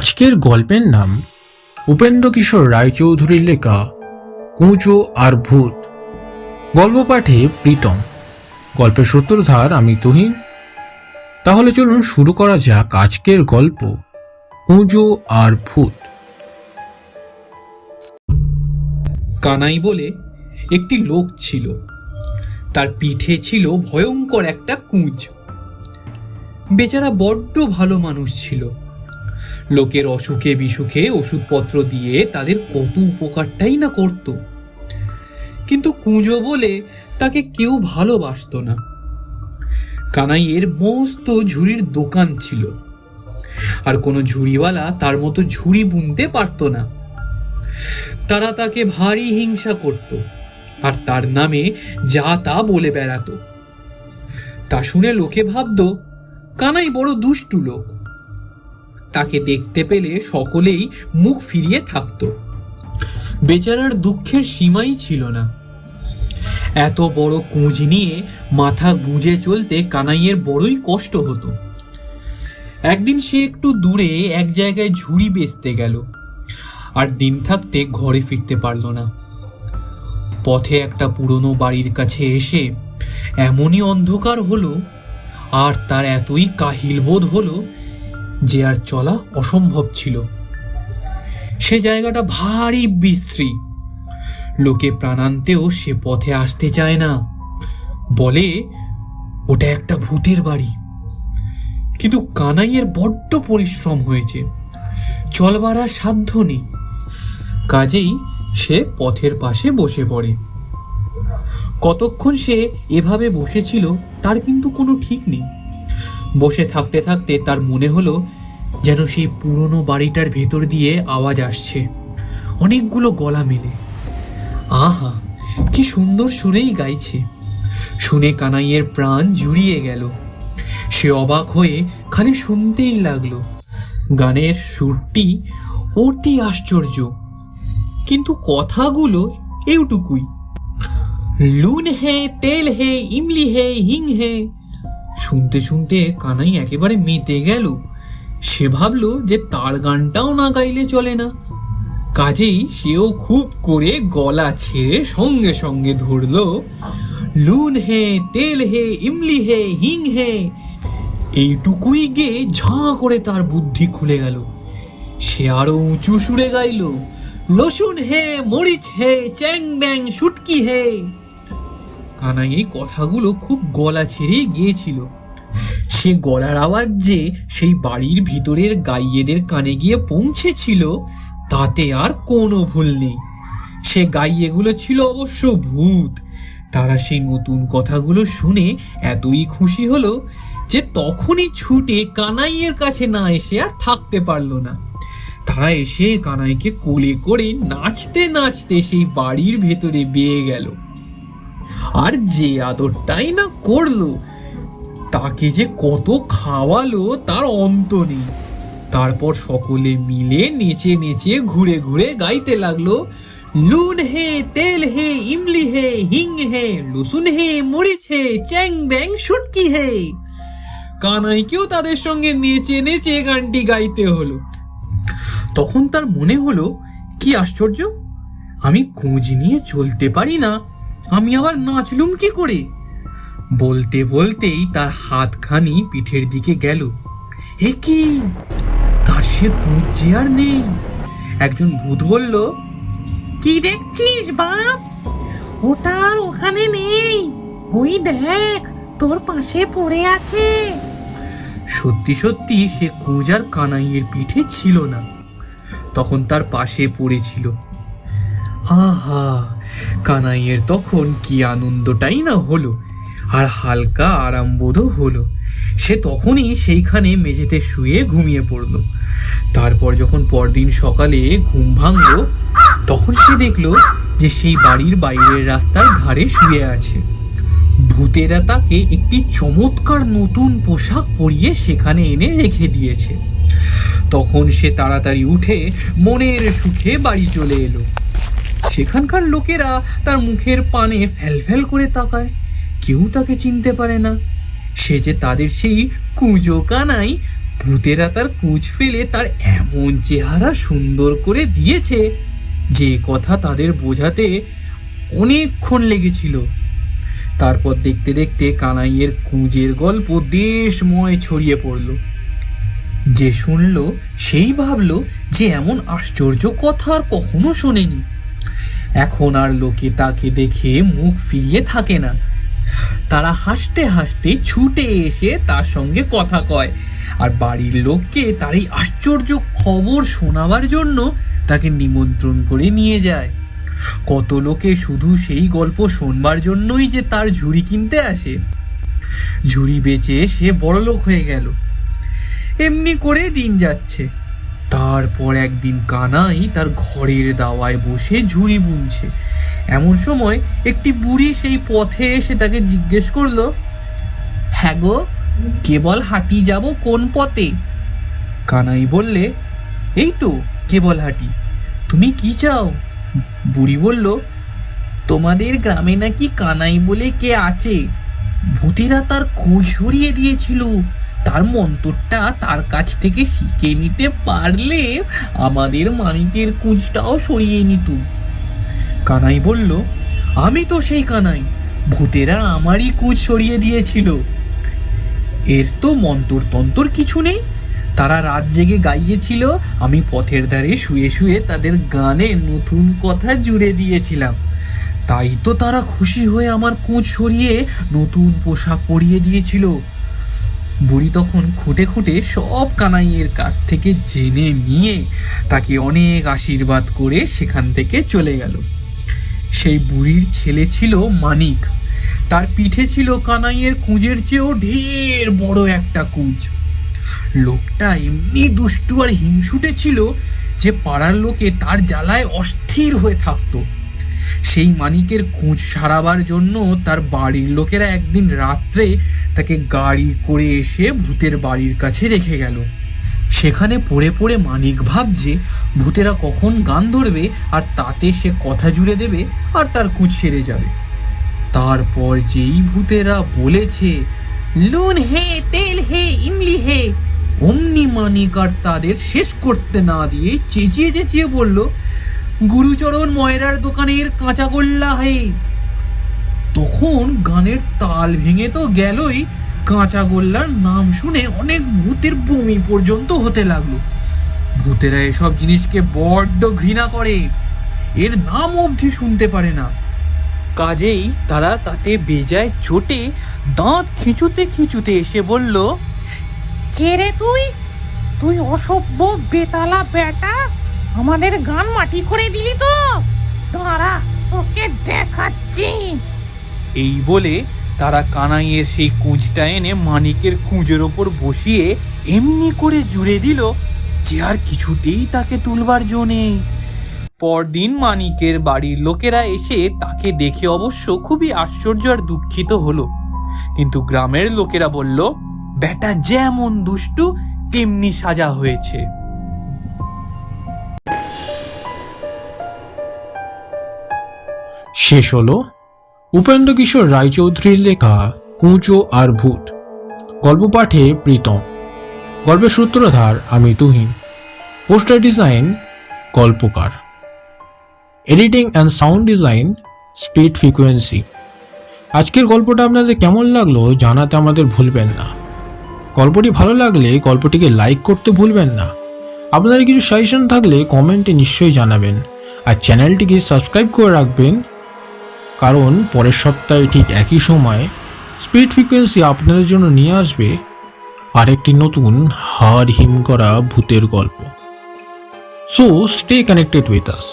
আজকের গল্পের নাম উপেন্দ্র কিশোর রায়চৌধুরীর লেখা কুঁজো আর ভূত। গল্প পাঠে প্রীতম, গল্পের সূত্রধার আমি তুহিন। তাহলে চলুন শুরু করা যাক আজকের গল্প কুঁজো আর ভূত। কানাই বলে একটি লোক ছিল। তার পিঠে ছিল ভয়ঙ্কর একটা কুঁজ। বেচারা বড্ড ভালো মানুষ ছিল। লোকের অসুখে বিসুখে ওষুধপত্র দিয়ে তাদের কত উপকারটাই না করত। কিন্তু কুঁজো বলে তাকে কেউ ভালোবাসত না। কানাইয়ের মস্ত ঝুড়ির দোকান ছিল, আর কোনো ঝুড়িওয়ালা তার মতো ঝুড়ি বুনতে পারত না। তারা তাকে ভারী হিংসা করত আর তার নামে যা তা বলে বেড়াতো। তা শুনে লোকে ভাবত কানাই বড় দুষ্টু লোক। তাকে দেখতে পেলে সকলেই মুখ ফিরিয়ে থাকত। বেচারার দুঃখের সীমাই ছিল না। এত বড় কুঁজ নিয়ে মাথা গুঁজে চলতে কানাইয়ের বড়ই কষ্ট হতো। একদিন সে একটু দূরে এক জায়গায় ঝুড়ি বেচতে গেল, আর দিন থাকতে ঘরে ফিরতে পারল না। পথে একটা পুরনো বাড়ির কাছে এসে এমনই অন্ধকার হলো, আর তার এতই কাহিল বোধ হলো যে আর চলা অসম্ভব ছিল। সে জায়গাটা ভারী বিশ্রী। লোকে প্রাণান্তেও সে পথে আসতে চায় না, বলে ওটা একটা ভূতের বাড়ি। কিন্তু কানাইয়ের বড্ড পরিশ্রম হয়েছে, চলবার আর সাধ্য নেই। কাজেই সে পথের পাশে বসে পড়ে। কতক্ষণ সে এভাবে বসেছিল তার কিন্তু কোনো ঠিক নেই। বসে থাকতে থাকতে তার মনে হলো যেন সেই পুরনো বাড়িটার ভেতর দিয়ে আওয়াজ আসছে, অনেকগুলো গলা মেলে। আহা, কি সুন্দর সুরেই গাইছে। শুনে কানাইয়ের প্রাণ জুড়িয়ে গেল। সে অবাক হয়ে খালি শুনতেই লাগলো। গানের সুরটি অতি আশ্চর্য, কিন্তু কথাগুলো এইটুকুই, লুন হে, তেল হে, ইমলি হে, হিং হে। শুনতে শুনতে কানাই একেবারে মেতে গেল। সে ভাবলো যে তার গানটাও না গাইলে চলে না। কাজেই সেও খুব করে গলা ছেড়ে সঙ্গে সঙ্গে ধরলো, লুন হে, তেল হে, ইমলি হে, হিং হে। এইটুকুই গে ঝাঁ করে তার বুদ্ধি খুলে গেল। সে আরো উঁচু সুরে গাইল, লসুন হে, মরিচ হে, চ্যাং ব্যাং শুটকি হে। কানাই এই কথাগুলো খুব গলা ছেড়ে গিয়েছিল। সে গলার আওয়াজ যে সেই বাড়ির ভিতরের গাইয়েদের কানে গিয়ে পৌঁছেছিল তাতে আর কোনো ভুল নেই। সে গাইয়েগুলো ছিল অবশ্য ভূত। তারা সেই নতুন কথাগুলো শুনে এতই খুশি হলো যে তখনই ছুটে কানাইয়ের কাছে না এসে আর থাকতে পারলো না। তারা এসে কানাইকে কোলে করে নাচতে নাচতে সেই বাড়ির ভেতরে বেয়ে গেল। আর যে আদরটাই না করলো, তাকে যে কত খাওয়ালো তার অন্ত নেই। তারপর সকলে মিলে নেচে নেচে ঘুরে ঘুরে গাইতে লাগলো, লুন হে, তেল হে, ইমলি হে, হিং হে, লসুন হে, মরিচ হে, চ্যাং ব্যাং শুটকি হে। কানাইকেও তাদের সঙ্গে নেচে নেচে গানটি গাইতে হলো। তখন তার মনে হলো, কি আশ্চর্য, আমি কুঁজ নিয়ে চলতে পারি না, আমি আবার নাচলুম কি করে? বলতে বলতেই তার হাতখানি পিঠের দিকে গেল। এ কি, তার সে কুঁজ যে আর নেই। একজন ভূত বলল, কি দেখছিস বাপ? ওটা ওখানে নেই, ওই দেখ তোর পাশে পড়ে আছে। সত্যি সত্যি সে কুঁজ আর কানাইয়ের পিঠে ছিল না, তখন তার পাশে পড়েছিল। আহা, কানাইয়ের তখন কি আনন্দটাই না হলো, আর হালকা আরাম বোধও হলো। সে তখনই সেইখানে মেঝেতে শুয়ে ঘুমিয়ে পড়লো। তারপর যখন পরদিন সকালে ঘুম ভাঙলো, তখন সে দেখলো যে সেই বাড়ির বাইরের রাস্তার ধারে শুয়ে আছে। ভূতেরা তাকে একটি চমৎকার নতুন পোশাক পরিয়ে সেখানে এনে রেখে দিয়েছে। তখন সে তাড়াতাড়ি উঠে মনের সুখে বাড়ি চলে এলো। সেখানকার লোকেরা তার মুখের পানে ফ্যাল ফ্যাল করে তাকায়, কেউ তাকে চিনতে পারে না। সে যে তাদের সেই কুঁজো কানাই, ভূতেরা তার কুঁচ ফেলে তার এমন চেহারা সুন্দর করে দিয়েছে যে কথা তাদের বোঝাতে অনেকক্ষণ লেগেছিল। তারপর দেখতে দেখতে কানাইয়ের কুঁজের গল্প দেশময় ছড়িয়ে পড়ল। যে শুনল সেই ভাবল যে এমন আশ্চর্য কথা আর কখনো শোনেনি। এখন আর লোকে তাকে দেখে মুখ ফিরিয়ে থাকে না, তারা হাসতে হাসতে ছুটে এসে তার সঙ্গে কথা কয় আর বাড়ির লোককে তার এই আশ্চর্য খবর শোনাবার জন্য তাকে নিমন্ত্রণ করে নিয়ে যায়। কত লোকে শুধু সেই গল্প শোনবার জন্যই যে তার ঝুড়ি কিনতে আসে। ঝুড়ি বেচে সে বড়লোক হয়ে গেল। এমনি করে দিন যাচ্ছে। তারপর একদিন কানাই তার ঘরের দাওয়ায় বসে ঝুড়ি বুনছে। এমন সময় একটি বুড়ি সেই পথে এসে তাকে জিজ্ঞেস করলো, হ্যাঁ গো, কেবল হাঁটি যাব কোন পথে? কানাই বললে, এই তো কেবল হাঁটি। তুমি কি চাও? বুড়ি বলল, তোমাদের গ্রামে নাকি কানাই বলে কে আছে, ভূতেরা তার খোঁজ সরিয়ে দিয়েছিল। তার মন্তরটা তার কাছ থেকে শিখে নিতে পারলে আমাদের মানিকের কুঁজটাও সরিয়ে নিত। কানাই বলল, আমি তো সেই কানাই, ভূতেরা আমারই কুঁজ সরিয়ে দিয়েছিল। এর তো মন্তর তন্তর কিছু নেই। তারা রাত জেগে গাইয়েছিল, আমি পথের ধারে শুয়ে শুয়ে তাদের গানে নতুন কথা জুড়ে দিয়েছিলাম। তাই তো তারা খুশি হয়ে আমার কুঁজ সরিয়ে নতুন পোশাক পরিয়ে দিয়েছিল। বুড়ি তখন খুঁটে খুঁটে সব কানাইয়ের কাছ থেকে জেনে নিয়ে তাকে অনেক আশীর্বাদ করে সেখান থেকে চলে গেল। সেই বুড়ির ছেলে ছিল মানিক। তার পিঠে ছিল কানাইয়ের কুঁজের চেয়েও ঢের বড় একটা কুঁজ। লোকটা এমনি দুষ্টু আর হিংসুটে ছিল যে পাড়ার লোকে তার জ্বালায় অস্থির হয়ে থাকতো। সেই মানিকের কুঁজ সারাবার জন্য তার বাড়ির লোকেরা একদিন রাত্রে তাকে গাড়ি করে এসে ভূতের বাড়ির কাছে রেখে গেল। সেখানে পড়ে পড়ে মানিক ভাবছে ভূতেরা কখন গান ধরবে আর তাতে সে কথা জুড়ে দেবে আর তার কুঁজ সেরে যাবে। তারপর যেই ভূতেরা বলেছে, নুন হে, তেল হে, ইমলি হে, অমনি মানিক আর তাদের শেষ করতে না দিয়ে চেঁচিয়ে চেঁচিয়ে বলল, গুরুচরণ ময়রার দোকানের কাঁচা গোল্লা হে। তখন গানের তাল ভেঙে তো গেলই, কাঁচা গোল্লার নাম শুনে অনেক ভূতের বমি পর্যন্ত হতে লাগলো। ভূতেরা এসব জিনিসকে বড্ড ঘৃণা করে, এর নাম অবধি শুনতে পারে না। কাজেই তারা তাতে বেজায় চোটে দাঁত খিঁচুতে খিঁচুতে এসে বলল, কে রে তুই? তুই অসভ্য বেতালা বেটা, আমাদের গান মাটি করে দিলি তো, দাঁড়া তোকে দেখাচ্ছি। এই বলে তারা কানাইয়ের সেই কুঁজটা এনে মানিকের কুঁজের ওপর বসিয়ে এমনি করে জুড়ে দিল যে আর কিছুতেই তাকে তুলবার জো নেই। পরদিন মানিকের বাড়ির লোকেরা এসে তাকে দেখে অবশ্য খুবই আশ্চর্য আর দুঃখিত হলো, কিন্তু গ্রামের লোকেরা বলল, বেটা যেমন দুষ্টু তেমনি সাজা হয়েছে। শেষ হলো উপেন্দ্র কিশোর রায়চৌধুরীর লেখা কুঁচো আর ভূত। গল্প পাঠে প্রীতম। গল্পের সূত্রধার আমি তুহিন। পোস্টার ডিজাইন গল্পকার। Editing and sound design speed frequency. আজকের গল্পটা আপনাদের কেমন লাগলো জানাতে আমাদের ভুলবেন না। গল্পটি ভালো লাগলে গল্পটিকে লাইক করতে ভুলবেন না। আপনাদের কিছু সাজেশন থাকলে কমেন্টে নিশ্চয়ই জানাবেন, আর চ্যানেলটিকে সাবস্ক্রাইব করে রাখবেন, কারণ পরের সপ্তাহে ঠিক একই সময় স্পিড ফ্রিকোয়েন্সি আপনাদের জন্য নিয়ে আসবে আরেকটি নতুন হাড় হিম করা ভূতের গল্প। So stay connected with us.